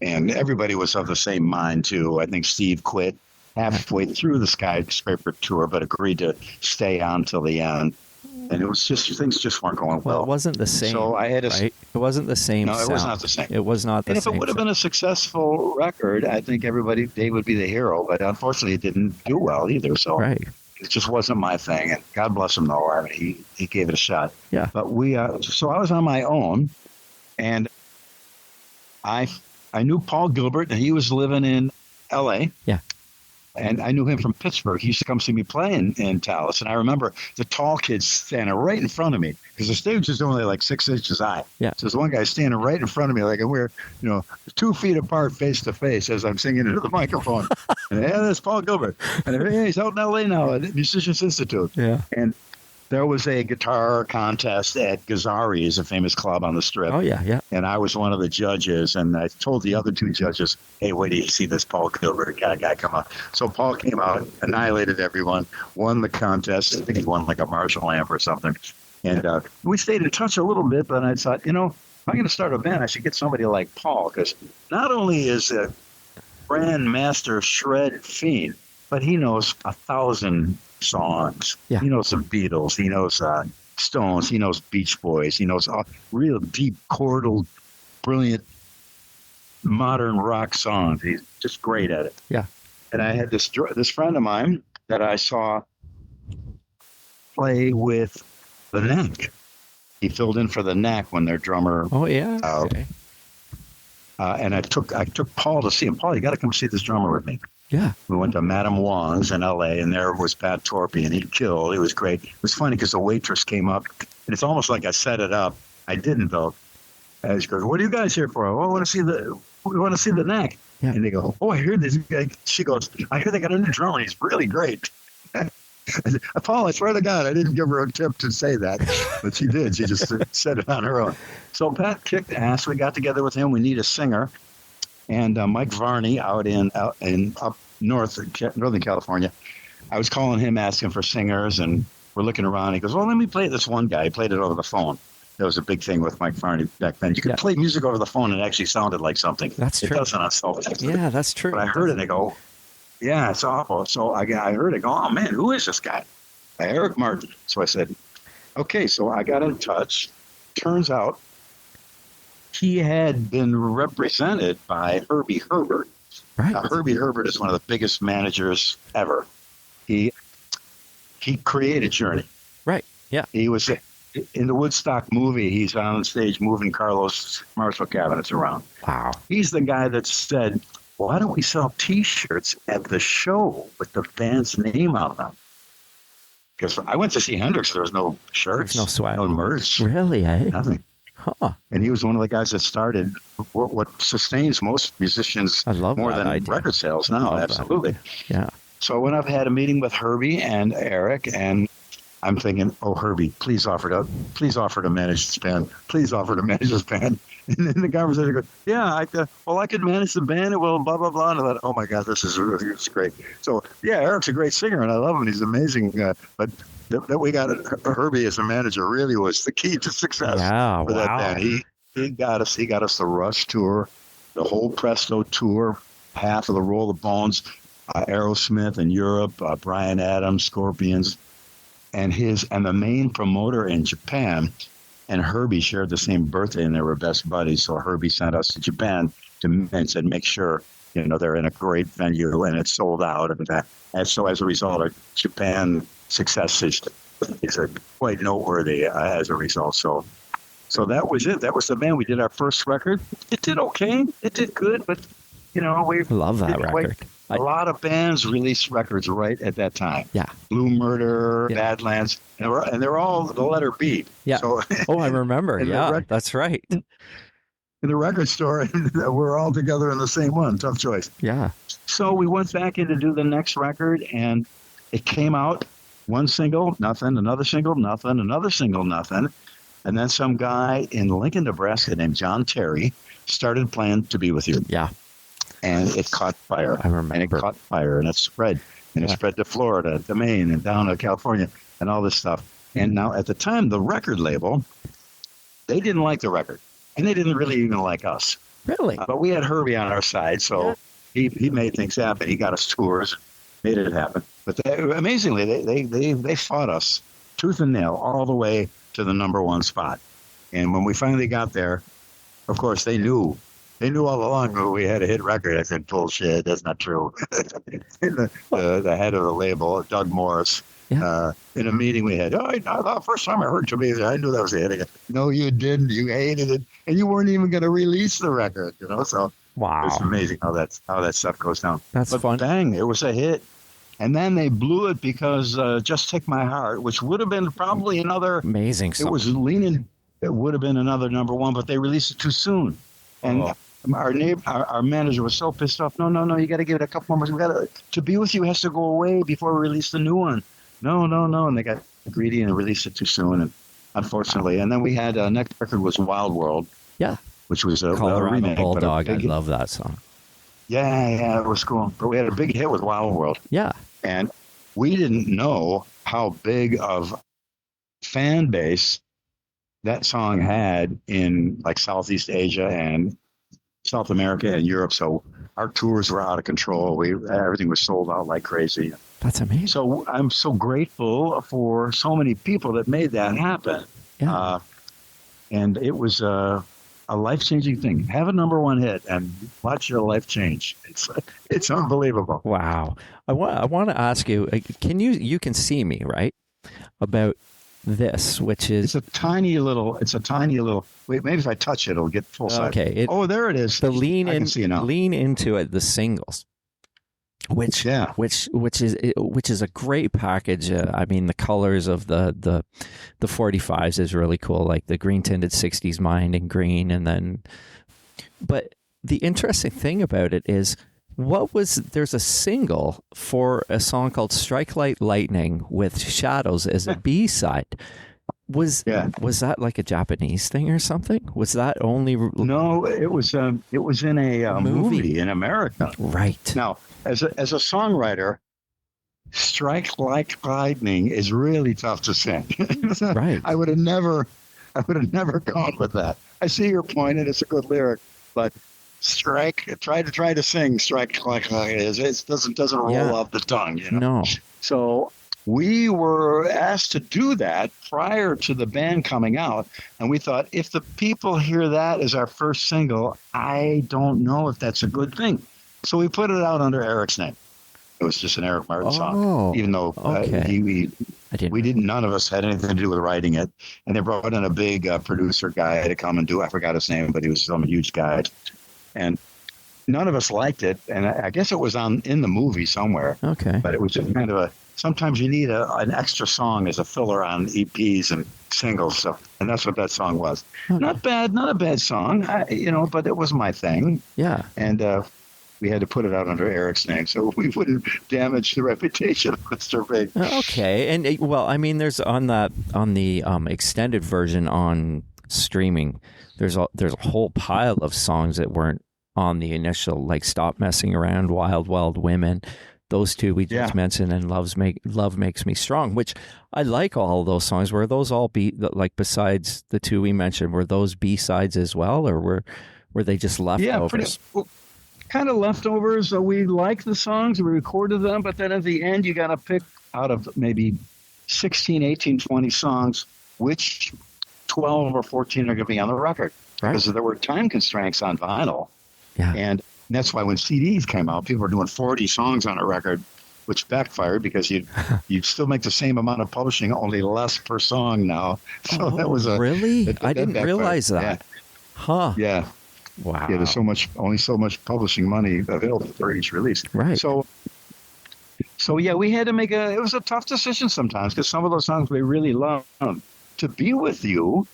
And everybody was of the same mind, too. I think Steve quit halfway through the Skyscraper tour, but agreed to stay on till the end. And it was just, things just weren't going well. Well, it wasn't the same. So I had to. Right? It wasn't the same. No, it was sound. not the same. It was not the And if same. it would have been a successful record, I think Dave would be the hero. But unfortunately, it didn't do well either. So Right. it just wasn't my thing. And God bless him, though. I mean, he gave it a shot. Yeah. But so I was on my own, and I knew Paul Gilbert, and he was living in L.A. Yeah. And I knew him from Pittsburgh. He used to come see me play in Talas. And I remember the tall kid standing right in front of me because the stage is only like 6 inches high. Yeah. So there's one guy standing right in front of me, like, and we're, 2 feet apart, face to face, as I'm singing into the microphone. And yeah, that's Paul Gilbert. And hey, he's out in L.A. now at Musicians Institute. Yeah. And there was a guitar contest at Gasworks, a famous club on the Strip. Oh, yeah, yeah. And I was one of the judges, and I told the other 2 judges, hey, wait till you see this Paul Gilbert guy come out. So Paul came out, annihilated everyone, won the contest. I think he won like a Marshall amp or something. And we stayed in touch a little bit, but I thought, if I'm going to start a band, I should get somebody like Paul, because not only is a grandmaster shred fiend, but he knows 1,000 songs. Yeah. He knows the Beatles. He knows Stones. He knows Beach Boys. He knows real deep, chordal, brilliant, modern rock songs. He's just great at it. Yeah. And I had this friend of mine that I saw play with the Knack. He filled in for the Knack when their drummer. Oh, yeah. Okay. And I took Paul to see him. Paul, you got to come see this drummer with me. Yeah. We went to Madame Wong's in L.A., and there was Pat Torpy, and he killed. It was great. It was funny because the waitress came up, and it's almost like I set it up. I didn't, though. And she goes, what are you guys here for? Oh, we want to see the Knack. Yeah. And they go, oh, I hear this guy. She goes, I hear they got a new drummer. He's really great. I said, Paul, I swear to God, I didn't give her a tip to say that, but she did. She just said it on her own. So Pat kicked ass. We got together with him. We need a singer. And Mike Varney out in up north, Northern California, I was calling him, asking for singers, and we're looking around. He goes, well, let me play this one guy. He played it over the phone. That was a big thing with Mike Varney back then. You could play music over the phone and it actually sounded like something. That's true. It doesn't on cell phones. Yeah, that's true. But I heard it and I go, yeah, it's awful. So I heard it go, oh, man, who is this guy? Eric Martin. So I said, okay. So I got in touch. Turns out he had been represented by Herbie Herbert. Right. Herbie Herbert is one of the biggest managers ever. He created Journey. Right. Yeah. He was in the Woodstock movie. He's on stage moving Carlos Marshall cabinets around. Wow. He's the guy that said, why don't we sell T-shirts at the show with the band's name on them? Because I went to see Hendrix. There was no shirts, There's no swag. no merch, Really, eh? nothing. Huh. And he was one of the guys that started what sustains most musicians I love more that than idea. record sales now. Absolutely. Yeah. So when I've had a meeting with Herbie and Eric, and I'm thinking, oh, Herbie, please offer to manage this band. Please offer to manage this band. And then the conversation goes, yeah, I could manage the band. It will blah, blah, blah. And I thought, oh, my God, this is great. So, yeah, Eric's a great singer, and I love him. He's amazing. But that we got Herbie as a manager really was the key to success for that band. He got us the Rush tour, the whole Presto tour, half of the Roll of Bones, Aerosmith in Europe, Bryan Adams, Scorpions, and the main promoter in Japan and Herbie shared the same birthday, and they were best buddies. So Herbie sent us to Japan and said, make sure they're in a great venue and it's sold out. And so as a result, our Japan success is quite noteworthy as a result. So that was it. That was the band. We did our first record. It did okay. It did good, but we love that record. A lot of bands released records right at that time. Yeah. Blue Murder, Badlands, and they're all the letter B. Yeah. So, I remember. Yeah, that's right. In the record store, we're all together in the same one. Tough choice. Yeah. So we went back in to do the next record, and it came out, one single, nothing, another single, nothing, another single, nothing. And then some guy in Lincoln, Nebraska named John Terry started playing To Be With You. Yeah. And it caught fire. I remember. And it caught fire, and it spread. And it spread to Florida, to Maine, and down to California, and all this stuff. And now, at the time, the record label, They didn't like the record, and they didn't really even like us. Really? But we had Herbie on our side, so he made things happen. He got us tours, made it happen. But amazingly, they fought us tooth and nail all the way to the number one spot. And when we finally got there, of course, they knew all along that we had a hit record. I said, bullshit, that's not true. the head of the label, Doug Morris, in a meeting we had, the first time I heard your music, I knew that was a hit. No, you didn't. You hated it. And you weren't even going to release the record, So Wow. it's amazing how that stuff goes down. That's fun. Bang, it was a hit. And then they blew it because Just Take My Heart, which would have been probably another Amazing song. It was leaning. It would have been another number one, but they released it too soon. And our manager was so pissed off. No, you got to give it a couple more months. To Be With You has to go away before we release the new one. No. And they got greedy and released it too soon, and unfortunately. And then we had next record was Wild World. Yeah. Which was a Colorado remake. Bulldog. I love that song. Yeah, it was cool. But we had a big hit with Wild World. Yeah. And we didn't know how big of fan base that song had in like Southeast Asia and South America and Europe. So our tours were out of control. Everything was sold out like crazy. That's amazing. So I'm so grateful for so many people that made that happen. Yeah. And it was a life-changing thing. Have a number one hit and watch your life change. It's unbelievable. Wow. I want to ask you, you can see me, right? About this, which is it's a tiny little wait, maybe if I touch it, it'll get full size. Okay. There it is. The lean into it, the singles. Which is a great package. I mean, the colors of the 45s is really cool, like the green tinted 60s Mind and green, and then. But the interesting thing about it is, there's a single for a song called "Strike Like Lightning" with Shadows as a B-side. Was that like a Japanese thing or something? Was that only? No, it was in a movie in America. Right. Now, as a songwriter, "Strike Like Lightning" is really tough to sing. Right. I would have never gone with that. I see your point, and it's a good lyric, but try to sing "Strike Like Lightning" it doesn't roll off the tongue. No. So we were asked to do that prior to the band coming out, and we thought, if the people hear that as our first single, I don't know if that's a good thing. So we put it out under Eric's name. It was just an Eric Martin song, even though none of us had anything to do with writing it. And they brought in a big producer guy to come and do. I forgot his name, but he was some huge guy, and none of us liked it. And I guess it was in the movie somewhere. Okay, but it was just kind of sometimes you need an extra song as a filler on EPs and singles. So, and that's what that song was. Okay. Not a bad song, but it was my thing. Yeah. And we had to put it out under Eric's name so we wouldn't damage the reputation of Mr. Big. Okay. And there's on the extended version on streaming, there's a whole pile of songs that weren't on the initial, like Stop Messing Around, Wild Wild Women. Those two we just mentioned, and Love Makes Me Strong, which I like all of those songs. Were those all besides the two we mentioned, were those B-sides as well, or were they just leftovers? Yeah, kind of leftovers. So we like the songs, we recorded them, but then at the end you got to pick out of maybe 16, 18, 20 songs, which 12 or 14 are going to be on the record. Right. Because there were time constraints on vinyl. Yeah. And that's why when CDs came out, people were doing 40 songs on a record, which backfired because you'd still make the same amount of publishing, only less per song now. So that was really? I didn't realize that. Yeah. Huh. Yeah. Wow. Yeah, there's only so much publishing money available for each release. Right. So yeah, we had to it was a tough decision sometimes because some of those songs we really loved. To Be With You,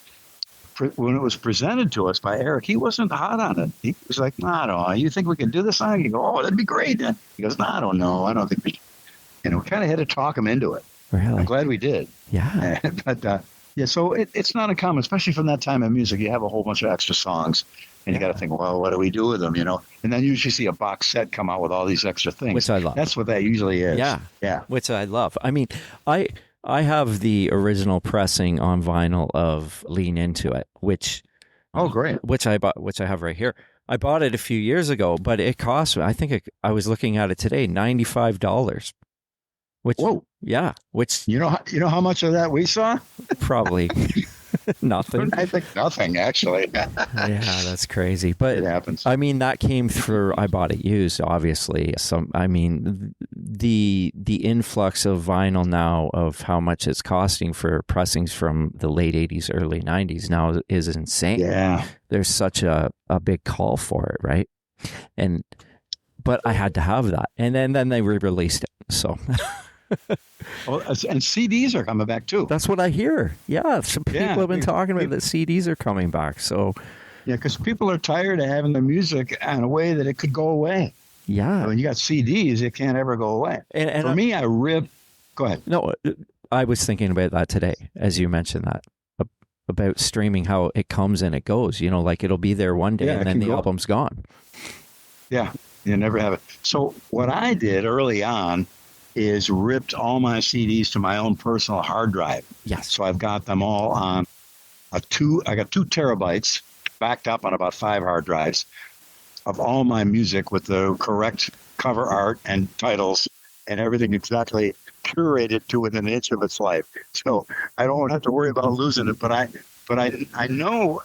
when it was presented to us by Eric, he wasn't hot on it. He was like, no, you think we can do this song? You go, oh, that'd be great. He goes, no, I don't know. I don't think we can. We kind of had to talk him into it. Really? I'm glad we did. Yeah. But so it's not uncommon, especially from that time in music. You have a whole bunch of extra songs, and you got to think, well, what do we do with them, And then you usually see a box set come out with all these extra things. Which I love. That's what that usually is. Yeah. Yeah. Which I love. I mean, I have the original pressing on vinyl of Lean Into It, which great. which I bought, which I have right here. I bought it a few years ago, but it cost me, I was looking at it today, $95. Which, Whoa. yeah, which You know how much of that we saw? probably nothing. I think nothing, actually. Yeah, that's crazy. But It happens. I mean, that came through. I bought it used, obviously. The influx of vinyl now, of how much it's costing for pressings from the late '80s, early '90s now is insane. Yeah. There's such a big call for it, right? But I had to have that, and then they re-released it. So. Well, and CDs are coming back too. That's what I hear. Yeah, some people have been talking about that CDs are coming back. So, yeah, because people are tired of having their music in a way that it could go away. yeah. When you got CDs, it can't ever go away. And For me, I rip. Go ahead. No, I was thinking about that today, as you mentioned that, about streaming, how it comes and it goes. You know, like it'll be there one day Yeah, and it then can the go. album's gone. Yeah, you never have it. So what I did early on is ripped all my CDs to my own personal hard drive. Yes. So I've got them all on I got 2 terabytes backed up on about 5 hard drives of all my music with the correct cover art and titles and everything exactly curated to within an inch of its life. So I don't have to worry about losing it. But I know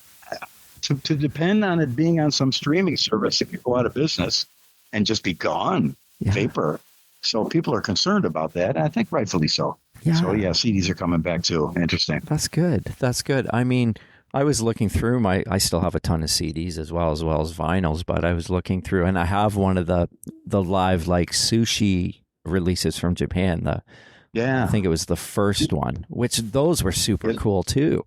to depend on it being on some streaming service, it could go out of business and just be gone, vapor. So people are concerned about that. I think rightfully so. Yeah. So yeah, CDs are coming back too. Interesting. That's good. That's good. I mean, I was looking through I still have a ton of CDs as well as vinyls, but I was looking through, and I have one of the live like sushi releases from Japan. I think it was the first one, which those were super cool too.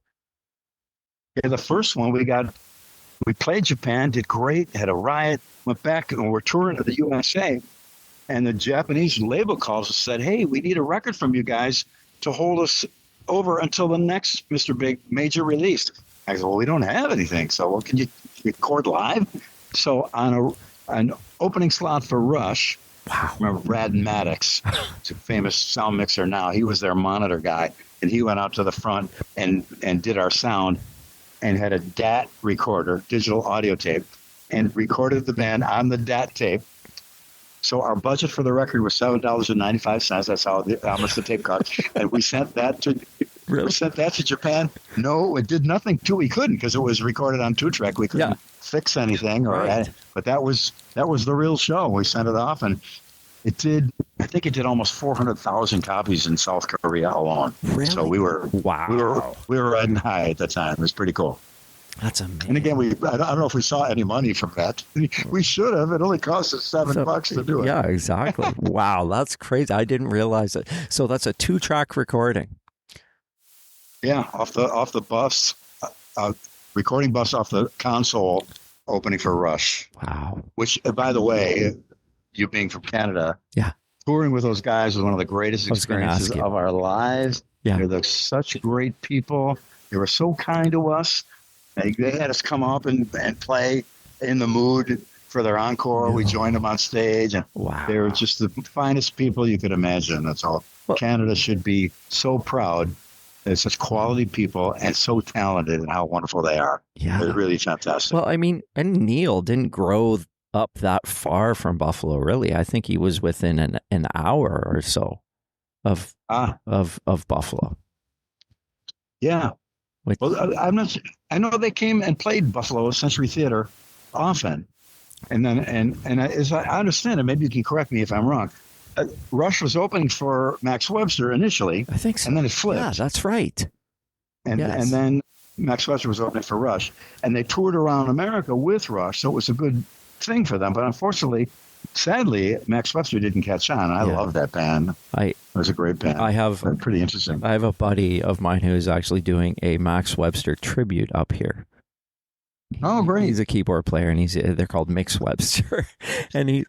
Yeah, the first one we played Japan, did great, had a riot, went back and we're touring to the USA. And the Japanese label calls us and said, hey, we need a record from you guys to hold us over until the next Mr. Big major release. I said, well, we don't have anything. So well, can you record live? So on an opening slot for Rush, remember Brad Maddox, it's a famous sound mixer now. He was their monitor guy. And he went out to the front and did our sound and had a DAT recorder, digital audio tape, and recorded the band on the DAT tape. So our budget for the record was $7.95. That's how much the tape cost. And we sent that to Japan. No, it did nothing to. We couldn't because it was recorded on 2-track. We couldn't fix anything but that was the real show. We sent it off and it did. I think it did almost 400,000 copies in South Korea alone. Really? So we were riding high at the time. It was pretty cool. That's amazing. And again, I don't know if we saw any money from that. We should have. It only cost us $7 to do it. Yeah, exactly. Wow, that's crazy. I didn't realize it. So that's a 2-track recording. Yeah, off the bus, recording bus off the console, opening for Rush. Wow. Which, by the way, you being from Canada, touring with those guys was one of the greatest experiences of our lives. Yeah, they're such great people. They were so kind to us. They had us come up and play in the mood for their encore. We joined them on stage. And they were just the finest people you could imagine. That's all. Well, Canada should be so proud. They're such quality people and so talented and how wonderful they are. Yeah. They're really fantastic. Well, I mean, and Neil didn't grow up that far from Buffalo, really. I think he was within an hour or so of Buffalo. Yeah. Well, I'm not. I know they came and played Buffalo Century Theater often, and then and as I understand it, maybe you can correct me if I'm wrong. Rush was opening for Max Webster initially, I think so, and then it flipped. Yeah, that's right. And then Max Webster was opening for Rush, and they toured around America with Rush, so it was a good thing for them. But unfortunately, sadly, Max Webster didn't catch on. I love that band. It was a great band. They're pretty interesting. I have a buddy of mine who is actually doing a Max Webster tribute up here. Oh, great! He's a keyboard player, and they're called Mix Webster, and he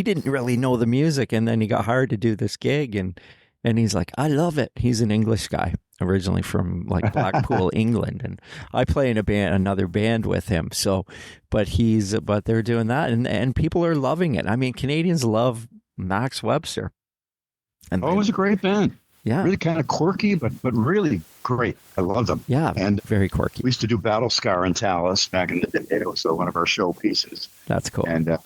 didn't really know the music, and then he got hired to do this gig, and he's like, I love it. He's an English guy, originally from like Blackpool, England, and I play in another band with him. So, but they're doing that, and people are loving it. I mean, Canadians love Max Webster. And it was a great band. Yeah. Really kind of quirky, but really great. I love them. Yeah. And very quirky. we used to do Battle Scar and Talas back in the day. It was one of our show pieces. That's cool. And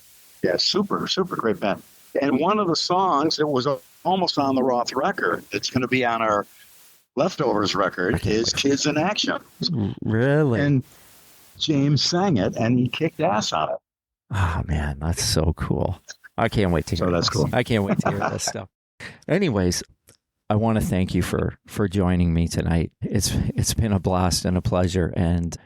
yeah, super great band. And one of the songs that was almost on the Roth record, that's going to be on our Leftovers record, is Kids in Action. Really? And James sang it, and he kicked ass on it. Oh, man, that's so cool. I can't wait to hear that's this. cool. I can't wait to hear this stuff. Anyways, I want to thank you for joining me tonight. It's been a blast and a pleasure, and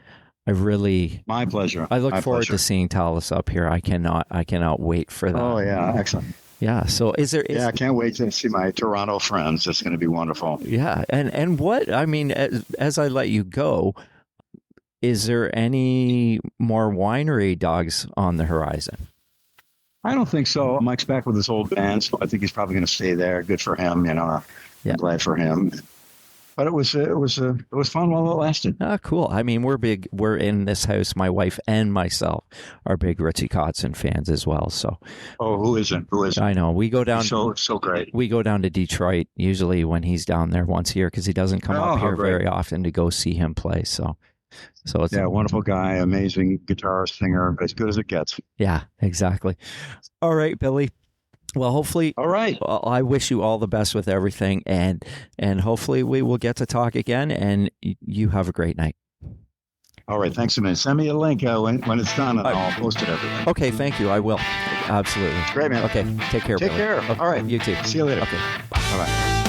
I really my pleasure. I look forward to seeing Talas up here. I cannot wait for that. Oh yeah, excellent. Yeah. So I can't wait to see my Toronto friends. It's going to be wonderful. Yeah, and what I mean, as I let you go, is there any more winery dogs on the horizon? I don't think so. Mike's back with his old band, so I think he's probably going to stay there. Good for him, I'm glad for him. But it was fun while it lasted. Ah, cool. I mean, we're in this house. My wife and myself are big Richie Kotzen fans as well. So, who isn't? I know we go down. So great. We go down to Detroit usually when he's down there once a year because he doesn't come up here very often to go see him play. So it's wonderful guy, amazing guitarist, singer, as good as it gets. Yeah, exactly. All right, Billy. Well, hopefully, all right. I wish you all the best with everything, and hopefully we will get to talk again. And you have a great night. All right, thanks a minute. Send me a link when it's done, and I'll post it everything. Okay, thank you. I will. Absolutely. Great, man. Okay, take care. Take Billy. care. Okay, all right, you too. See you later. Okay, bye.